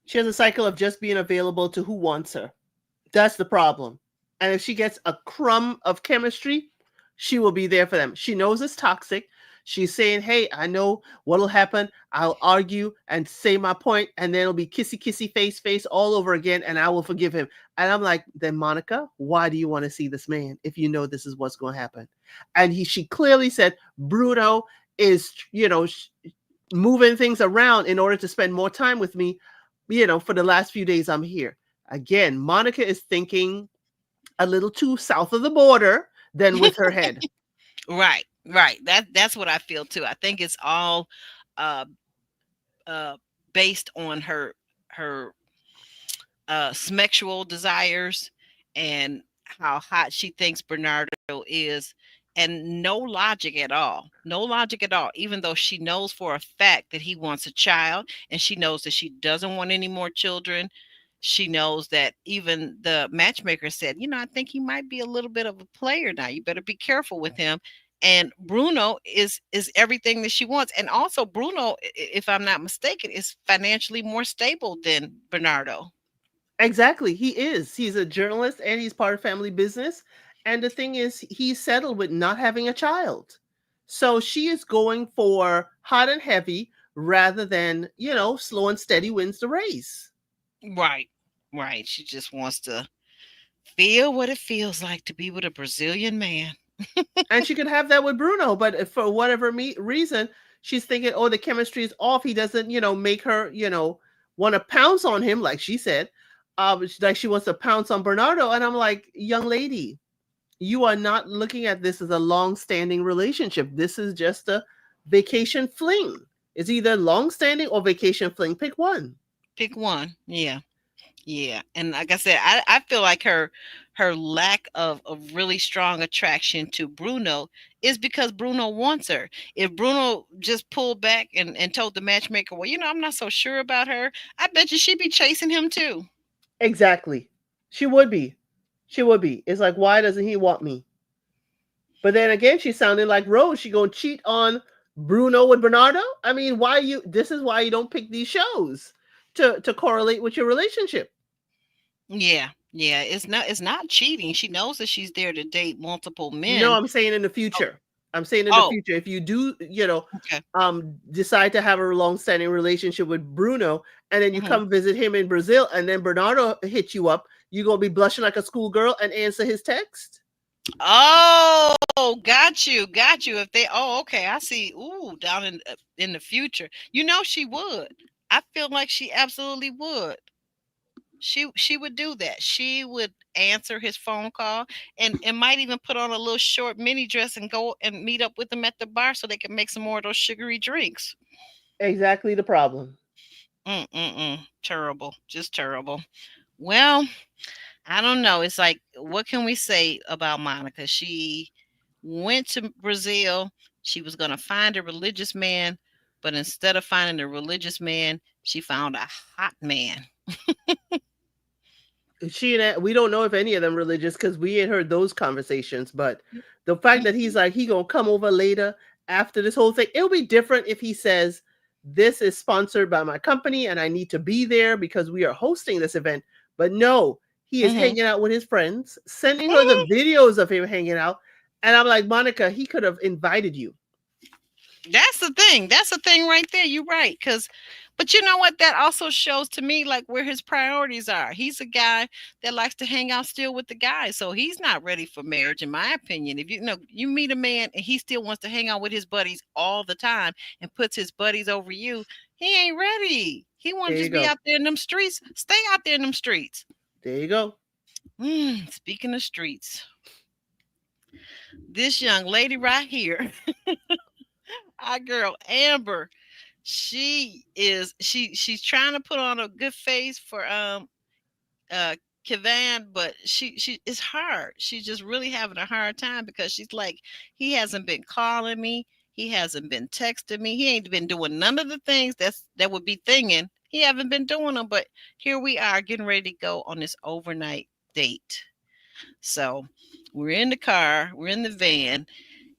She has a cycle of just being available to who wants her. That's the problem. And if she gets a crumb of chemistry, she will be there for them. She knows it's toxic. She's saying, hey, I know what'll happen. I'll argue and say my point, and then it'll be kissy, kissy, face all over again, and I will forgive him. And I'm like, then Monica, why do you want to see this man if you know this is what's going to happen? And she clearly said, Bruno is, moving things around in order to spend more time with me, for the last few days I'm here. Again, Monica is thinking a little too south of the border than with her head. Right, right. That's what I feel too. I think it's all uh uh based on her sexual desires and how hot she thinks Bernardo is, and no logic at all. No logic at all. Even though she knows for a fact that he wants a child, and she knows that she doesn't want any more children. She knows that even the matchmaker said, I think he might be a little bit of a player now. You better be careful with him. And Bruno is everything that she wants. And also Bruno, if I'm not mistaken, is financially more stable than Bernardo. Exactly. He is. He's a journalist and he's part of family business. And the thing is, he's settled with not having a child. So she is going for hot and heavy rather than, slow and steady wins the race. Right. Right. She just wants to feel what it feels like to be with a Brazilian man. And she could have that with Bruno, but if for whatever reason she's thinking, oh, the chemistry is off, he doesn't, make her, want to pounce on him, like she said, like she wants to pounce on Bernardo. And I'm like, young lady, you are not looking at this as a long-standing relationship. This is just a vacation fling. It's either long-standing or vacation fling. Pick one. Pick one. Yeah. Yeah. And like I said, I feel like her lack of really strong attraction to Bruno is because Bruno wants her. If Bruno just pulled back and told the matchmaker, well, I'm not so sure about her, I bet you she'd be chasing him too. Exactly. She would be. She would be. It's like, why doesn't he want me? But then again, she sounded like Rose. She gonna cheat on Bruno with Bernardo. I mean, why you? This is why you don't pick these shows to correlate with your relationship. Yeah. Yeah. It's not cheating. She knows that she's there to date multiple No, men. I'm saying in the Oh, future. I'm saying in the oh, future, if you do, okay. decide to have a long-standing relationship with Bruno, and then you Mhm. come visit him in Brazil, and then Bernardo hits you up, you gonna be blushing like a schoolgirl and answer his text? Oh, got you, got you. If they, oh, okay, I see. Ooh, down in the future, she would. I feel like she absolutely would. She would do that. She would answer his phone call and might even put on a little short mini dress and go and meet up with him at the bar so they can make some more of those sugary drinks. Exactly the problem. Terrible, just terrible. Well, I don't know. It's like, what can we say about Monica? She went to Brazil She was going to find a religious man, but instead of finding a religious man, she found a hot man. She and we don't know if any of them religious because we ain't heard those conversations. But the fact that he's like he gonna come over later after this whole thing, it'll be different if he says this is sponsored by my company and I need to be there because we are hosting this event. But no, he is hanging out with his friends, sending her the videos of him hanging out, and I'm like, Monica, he could have invited you. That's the thing. That's the thing right there. You're right. But you know what? That also shows to me like where his priorities are. He's a guy that likes to hang out still with the guys. So he's not ready for marriage, in my opinion. If you meet a man and he still wants to hang out with his buddies all the time and puts his buddies over you, he ain't ready. He wants to just be out there in them streets. Stay out there in them streets. There you go. Speaking of streets, this young lady right here, our girl Ambr, she's trying to put on a good face for Keevan, but she it's hard. She's just really having a hard time because she's like, he hasn't been calling me, he hasn't been texting me, he ain't been doing none of the things that would be thinging. He haven't been doing them, but here we are getting ready to go on this overnight date. So we're in the car, we're in the van,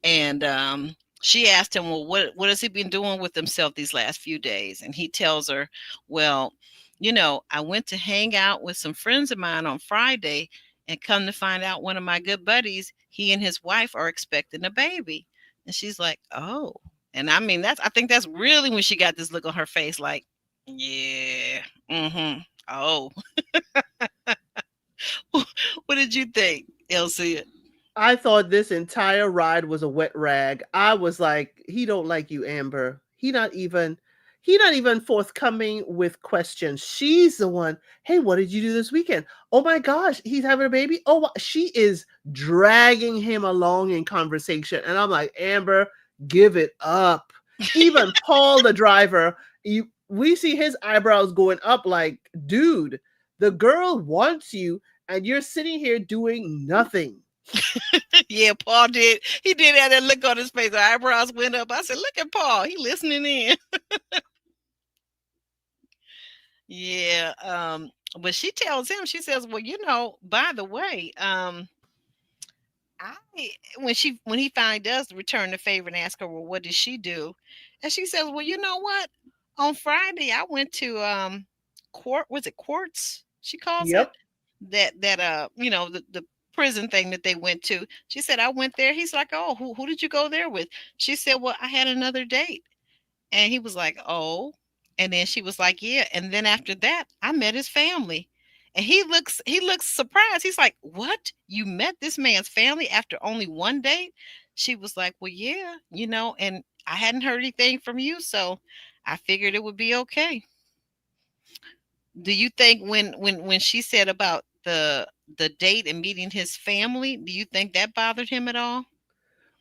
and she asked him, well, what has he been doing with himself these last few days? And he tells her, well, I went to hang out with some friends of mine on Friday, and come to find out one of my good buddies, he and his wife are expecting a baby. And she's like, oh. And I mean, I think that's really when she got this look on her face like, yeah, oh. What did you think, Elsie? I thought this entire ride was a wet rag. I was like, he don't like you, Ambr. He not even forthcoming with questions. She's the one, hey, what did you do this weekend? Oh my gosh, he's having a baby. Oh, she is dragging him along in conversation. And I'm like, Ambr, give it up. Even Paul, the driver, we see his eyebrows going up like, dude, the girl wants you and you're sitting here doing nothing. Yeah, Paul did. He did have that look on his face. The eyebrows went up. I said, look at Paul. He listening in. Yeah. But she tells him, she says, well, by the way, when he finally does return the favor and ask her, well, what did she do? And she says, well, you know what? On Friday, I went to was it Quartz? She calls it that the prison thing that they went to. She said, I went there. He's like, oh, who did you go there with? She said, well, I had another date. And he was like, oh. And then she was like, yeah. And then after that, I met his family. And he looks surprised. He's like, what? You met this man's family after only one date? She was like, well, yeah, and I hadn't heard anything from you, so I figured it would be okay. Do you think when she said about the date and meeting his family, do you think that bothered him at all?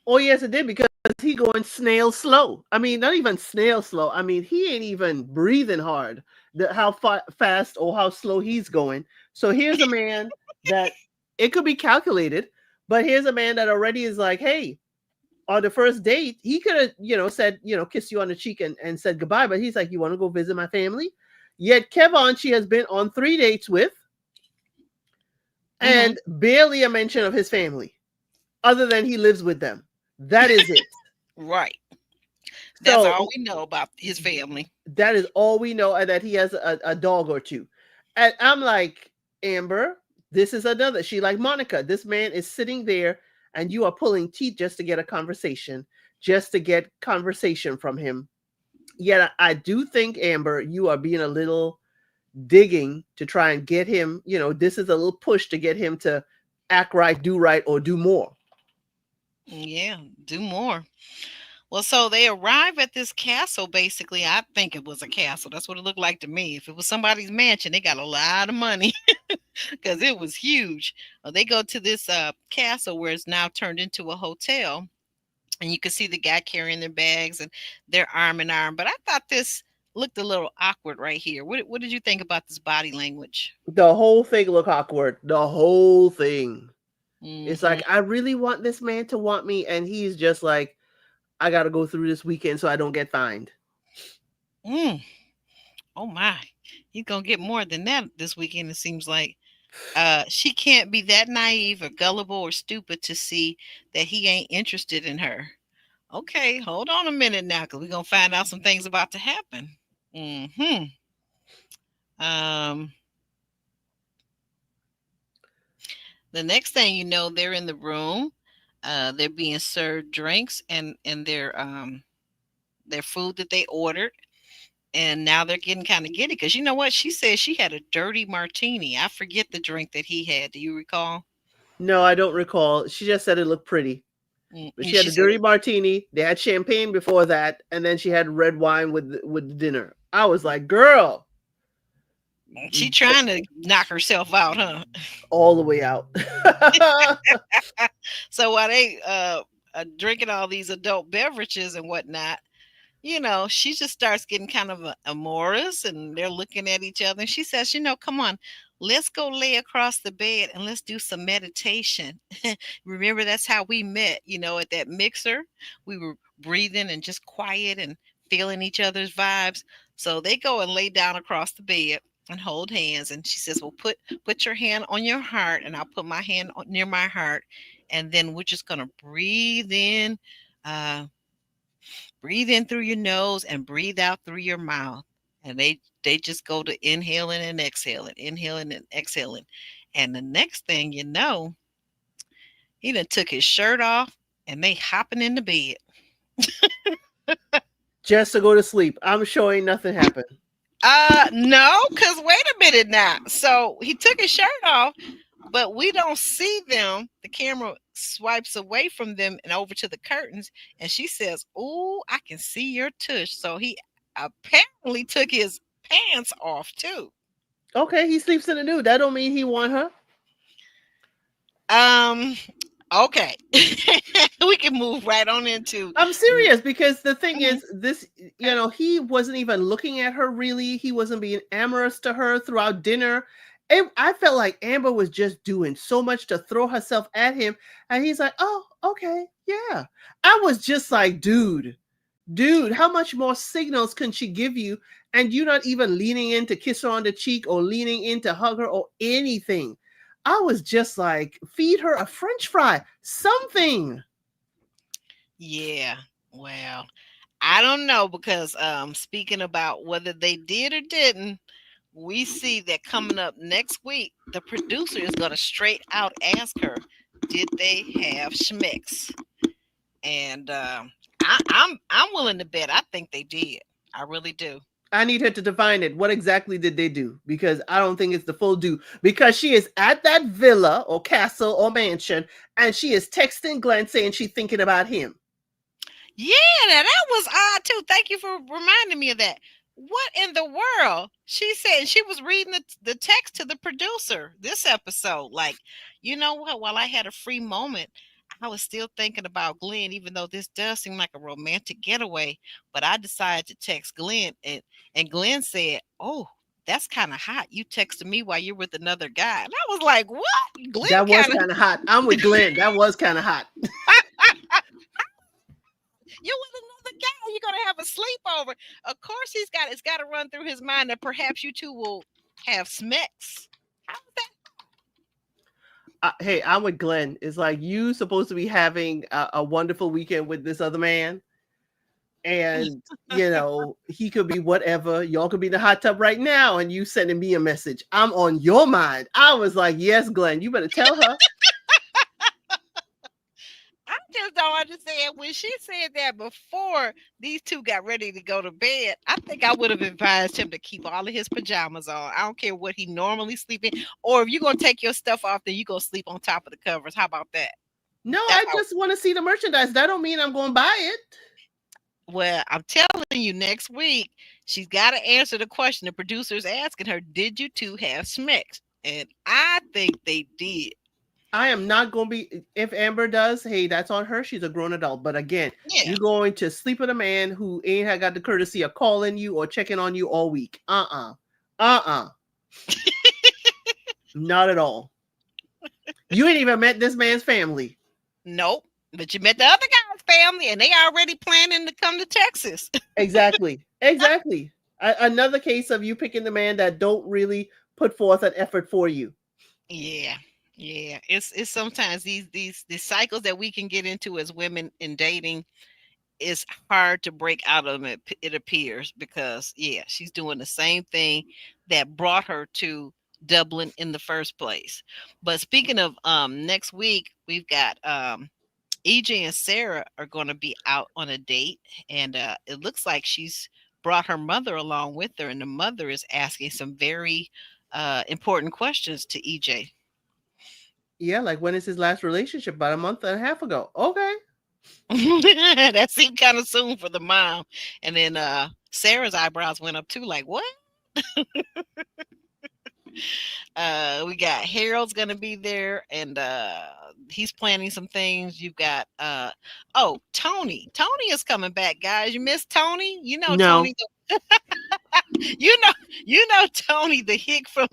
Oh, yes, it did, because he going snail slow. I mean, not even snail slow. I mean, he ain't even breathing hard. How fast or how slow he's going. So here's a man that it could be calculated, but here's a man that already is like, hey, on the first date, he could have, said, kiss you on the cheek and said goodbye. But he's like, you want to go visit my family? Yet Keevan, she has been on 3 dates with, and barely a mention of his family, other than he lives with them. That is it. Right. That's all we know about his family. That is all we know, and that he has a dog or two. And I'm like, Ambr, this is another. She like Monica. This man is sitting there, and you are pulling teeth just to get a conversation, from him. Yet I do think, Ambr, you are being a little digging to try and get him, this is a little push to get him to act right, do right, or do more. Yeah, do more. Well, so they arrive at this castle, basically. I think it was a castle. That's what it looked like to me. If it was somebody's mansion, they got a lot of money because it was huge. Well, they go to this castle where it's now turned into a hotel. And you can see the guy carrying their bags and they're arm in arm. But I thought this looked a little awkward right here. What did you think about this body language? The whole thing looked awkward. The whole thing. It's like, I really want this man to want me. And he's just like, I got to go through this weekend so I don't get fined. Mm. Oh my, he's gonna get more than that this weekend. It seems like. She can't be that naive or gullible or stupid to see that he ain't interested in her. Okay, hold on a minute now, because we're gonna find out some things about to happen. Hmm. Um. The next thing you know, they're in the room. They're being served drinks and their food that they ordered. And now they're getting kind of giddy because you know what? She said she had a dirty martini. I forget the drink that he had. Do you recall? No, I don't recall. She just said it looked pretty. But she had She a said dirty martini. They had champagne before that, and then she had red wine with the dinner. I was like, girl, she trying to knock herself out, huh? all the way out. So while they drinking all these adult beverages and whatnot, you know, she just starts getting kind of amorous and they're looking at each other. And she says, you know, come on, let's go lay across the bed and let's do some meditation. Remember, that's how we met, you know, at that mixer. We were breathing and just quiet and feeling each other's vibes. So they go and lay down across the bed and hold hands. And she says, well, put your hand on your heart and I'll put my hand near my heart. And then we're just going to breathe in. Breathe in through your nose and breathe out through your mouth. And they just go to inhaling and exhaling, inhaling and exhaling. And the next thing you know, he done took his shirt off and they hopping in the bed. Just to go to sleep. I'm sure ain't nothing happened. No, because wait a minute now. So he took his shirt off, but we don't see them. The camera swipes away from them and over to the curtains, and she says, "Ooh, I can see your tush." So he apparently took his pants off too. Okay, he sleeps in the nude. That don't mean he want her. Okay. We can move right on into. I'm serious because the thing is, this, you know, he wasn't even looking at her really. He wasn't being amorous to her throughout dinner. I felt like Ambr was just doing so much to throw herself at him. And he's like, oh, okay, yeah. I was just like, dude, how much more signals can she give you? And you're not even leaning in to kiss her on the cheek or leaning in to hug her or anything. I was just like, feed her a French fry, something. Yeah, well, I don't know because speaking about whether they did or didn't, we see that coming up next week, the producer is going to straight out ask her, did they have schmicks? And I'm willing to bet I think they did. I really do. I need her to define it. What exactly did they do? Because I don't think it's the full do. Because she is at that villa or castle or mansion, and she is texting Glenn saying she's thinking about him. Yeah, now that was odd too. Thank you for reminding me of that. What in the world? She said she was reading the text to the producer this episode. Like, you know what? While I had a free moment, I was still thinking about Glenn, even though this does seem like a romantic getaway. But I decided to text Glenn, and Glenn said, "Oh, that's kind of hot. You texted me while you're with another guy." And I was like, "What?" Glenn that was kind of hot. I'm with Glenn. That was kind of hot. You're with another guy. You're gonna have a sleepover. Of course, it's got to run through his mind that perhaps you two will have smecks. How's that? Hey, I'm with Glenn. It's like you supposed to be having a wonderful weekend with this other man, and you know he could be whatever. Y'all could be in the hot tub right now, and you sending me a message. I'm on your mind. I was like, yes, Glenn, you better tell her. I just don't understand when she said that before these two got ready to go to bed. I think I would have advised him to keep all of his pajamas on. I don't care what he normally sleep in, or if you're gonna take your stuff off, then you go sleep on top of the covers. How about that? No, I just want to see the merchandise. That don't mean I'm going to buy it. Well, I'm telling you, next week she's got to answer the question the producer's asking her: did you two have smecks? And I think they did. I am not going to be, if Ambr does, hey, that's on her. She's a grown adult. But again, you're going to sleep with a man who ain't got the courtesy of calling you or checking on you all week. Not at all. You ain't even met this man's family. Nope. But you met the other guy's family, and they already planning to come to Texas. Exactly. Another case of you picking the man that don't really put forth an effort for you. Yeah. Yeah. It's sometimes these cycles that we can get into as women in dating is hard to break out of it, it appears, because yeah, she's doing the same thing that brought her to Dublin in the first place. But speaking of next week, we've got EJ and Sarah are going to be out on a date, and it looks like she's brought her mother along with her, and the mother is asking some very important questions to EJ. Yeah, like when is his last relationship? About a month and a half ago. Okay. That seemed kind of soon for the mom. And then Sarah's eyebrows went up too, like, what? We got Harold's gonna be there, and he's planning some things. You've got oh, Tony. Tony is coming back, guys. You miss Tony? You know No. Tony. You know, Tony, the hick from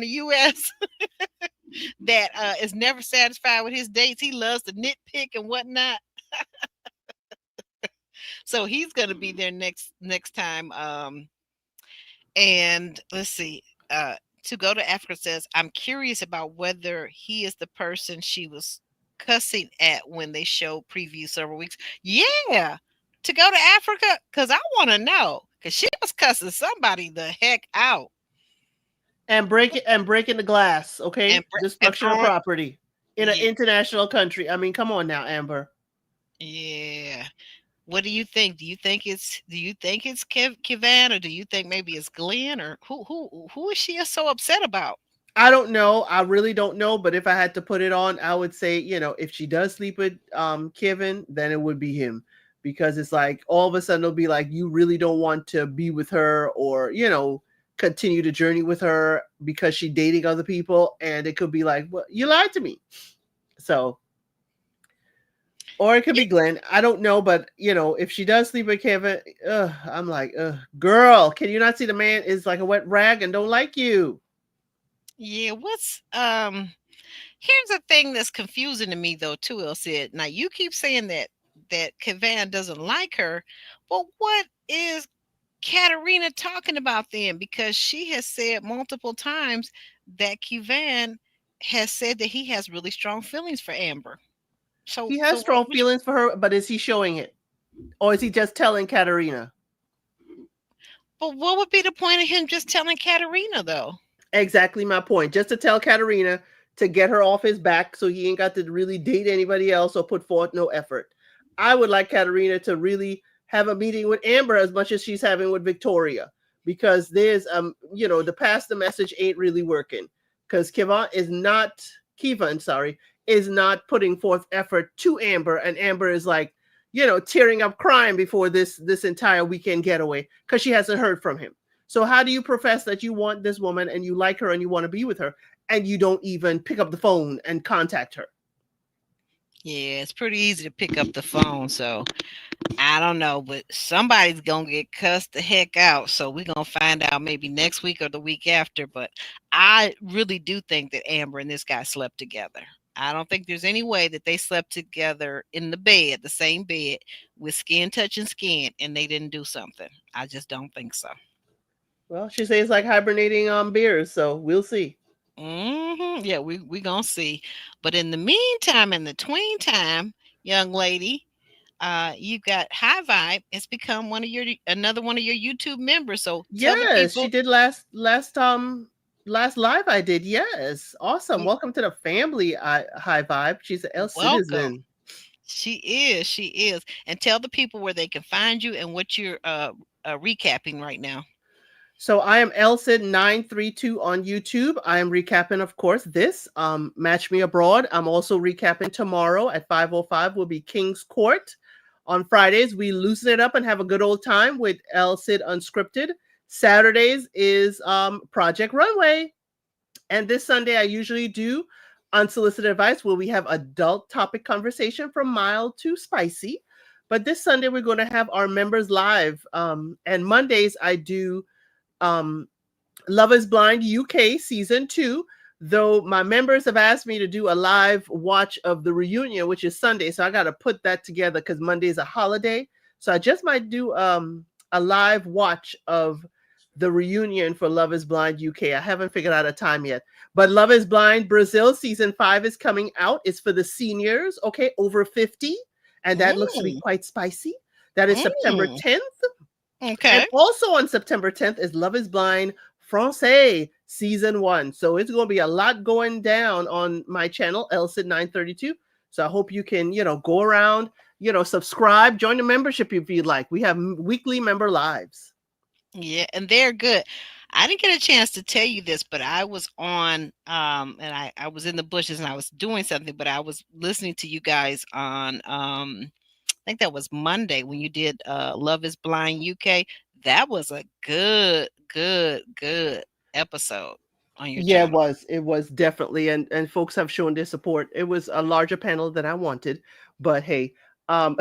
the US that is never satisfied with his dates. He loves to nitpick and whatnot. So he's gonna be there next time. And let's see. To go to Africa says, I'm curious about whether he is the person she was cussing at when they showed preview several weeks. Yeah, to go to Africa, because I want to know, because she was cussing somebody the heck out. And breaking the glass, okay? Destruction of property in an international country. I mean, come on now, Ambr. Yeah. What do you think? Do you think it's Keevan, or do you think maybe it's Glenn, or who is she so upset about? I don't know. I really don't know. But if I had to put it on, I would say, if she does sleep with Keevan, then it would be him. Because it's like all of a sudden it'll be like you really don't want to be with her, or continue the journey with her because she's dating other people, and it could be like, well, you lied to me. So, or it could be Glenn. I don't know, but if she does sleep with Keevan, I'm like, girl, can you not see the man is like a wet rag and don't like you? Yeah, what's here's the thing that's confusing to me though too, El Cid. Now you keep saying that Keevan doesn't like her, but what is Katarina talking about then? Because she has said multiple times that Keevan has said that he has really strong feelings for Ambr. So he has strong feelings for her, but is he showing it? Or is he just telling Katarina? But what would be the point of him just telling Katarina though? Exactly my point. Just to tell Katarina to get her off his back so he ain't got to really date anybody else or put forth no effort. I would like Katarina to really have a meeting with Ambr as much as she's having with Victoria, because there's the pass the message ain't really working, because Keevan is not putting forth effort to Ambr, and Ambr is like tearing up crying before this entire weekend getaway because she hasn't heard from him. So how do you profess that you want this woman and you like her and you want to be with her, and you don't even pick up the phone and contact her? Yeah, it's pretty easy to pick up the phone. So I don't know, but somebody's going to get cussed the heck out. So we're going to find out maybe next week or the week after. But I really do think that Ambr and this guy slept together. I don't think there's any way that they slept together in the bed, the same bed, with skin touching skin, and they didn't do something. I just don't think so. Well, she says it's like hibernating on beers, so we'll see. Mm-hmm. Yeah, we gonna see. But in the meantime, in the tween time, young lady, you've got High Vibe. It's become another one of your YouTube members. So tell the people. She did last live I did. Yes, awesome. Welcome to the family. High Vibe. She's an L citizen. She is. And tell the people where they can find you and what you're recapping right now. So I am LCID932 on YouTube. I am recapping, of course, this Match Me Abroad. I'm also recapping tomorrow at 5:05 will be King's Court. On Fridays, we loosen it up and have a good old time with LCID Unscripted. Saturdays is Project Runway. And this Sunday, I usually do Unsolicited Advice, where we have adult topic conversation from mild to spicy. But this Sunday, we're going to have our members live. And Mondays, I do Love is Blind UK Season 2. though my members have asked me to do a live watch of the reunion, which is Sunday. So I got to put that together because Monday is a holiday. So I just might do a live watch of the reunion for Love is Blind UK. I haven't figured out a time yet. But Love is Blind Brazil season 5 is coming out. It's for the seniors, okay, over 50. And that looks to be Mm, quite spicy. That is September mm, 10th. And okay. also on September 10th is Love is Blind Francais season 1. So it's going to be a lot going down on my channel, LCID 932. So I hope you can, go around, subscribe, join the membership if you'd like. We have weekly member lives. Yeah, and they're good. I didn't get a chance to tell you this, but I was on and I was in the bushes and I was doing something, but I was listening to you guys on I think that was Monday when you did Love is Blind UK. That was a good episode on your Yeah, it channel. was. It was definitely, and folks have shown their support. It was a larger panel than I wanted, but hey, um,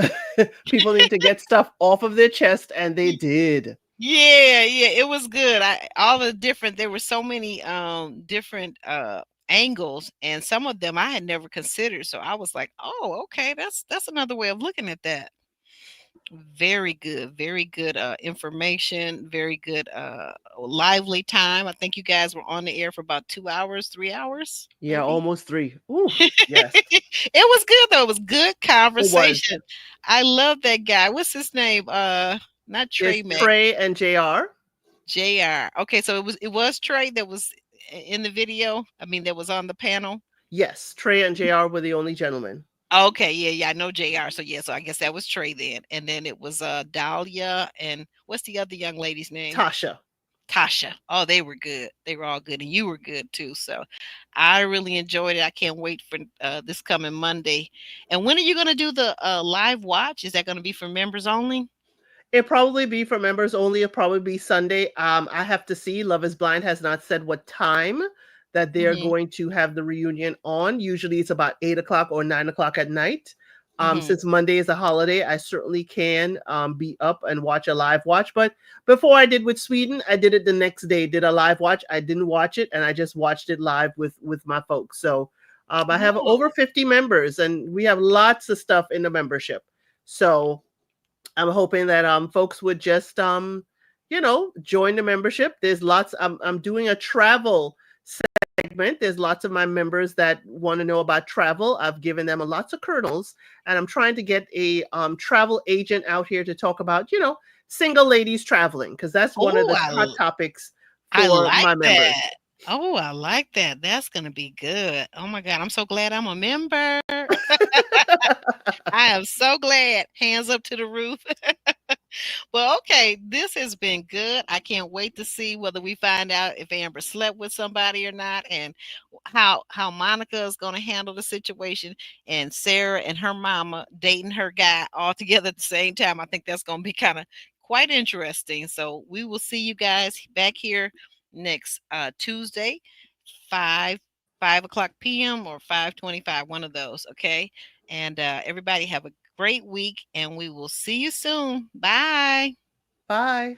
people need to get stuff off of their chest, and they did. Yeah, yeah, it was good. All the different there were so many different angles and some of them I had never considered. So I was like, "Oh, okay, that's another way of looking at that." Very good information, very good lively time. I think you guys were on the air for about 2 hours, 3 hours, Yeah, maybe. almost 3. Ooh, yes, It was good though. It was good it was. conversation. I love that guy. What's his name? Not There's Trey Mack. Trey and JR. JR. Okay, so it was Trey that was in the video. I mean, that was on the panel. Yes, Trey and JR were the only gentlemen. Okay, yeah, yeah, I know JR. So yeah, so I guess that was Trey then. And then it was Dahlia and what's the other young lady's name? Tasha. Tasha. Oh, they were good. They were all good, and you were good too. So I really enjoyed it. I can't wait for this coming Monday. And when are you going to do the live watch? Is that going to be for members only? It'd probably be for members only. It'll probably be Sunday. I have to see. Love is Blind has not said what time that they're Mm-hmm. going to have the reunion on. Usually it's about 8 o'clock or 9 o'clock at night. Mm-hmm. Since Monday is a holiday, I certainly can be up and watch a live watch. But before I did with Sweden, I did it the next day, did a live watch. I didn't watch it, and I just watched it live with my folks. So I have Oh. over 50 members, and we have lots of stuff in the membership. So I'm hoping that folks would just join the membership. There's lots. I'm doing a travel segment. There's lots of my members that want to know about travel. I've given them lots of kernels, and I'm trying to get a travel agent out here to talk about single ladies traveling, because that's one of Oh, the hot topics I for like my members. that. Oh, I like that. That's gonna be good. Oh my God, I'm so glad I'm a member. I am so glad. Hands up to the roof. Well, okay, this has been good. I can't wait to see whether we find out if Ambr slept with somebody or not, and how Monica is going to handle the situation, and Sarah and her mama dating her guy all together at the same time. I think that's going to be kind of quite interesting. So we will see you guys back here next Tuesday, 5 5 o'clock p.m. or 5:25, one of those. Okay, and everybody have a great week, and we will see you soon. Bye. Bye.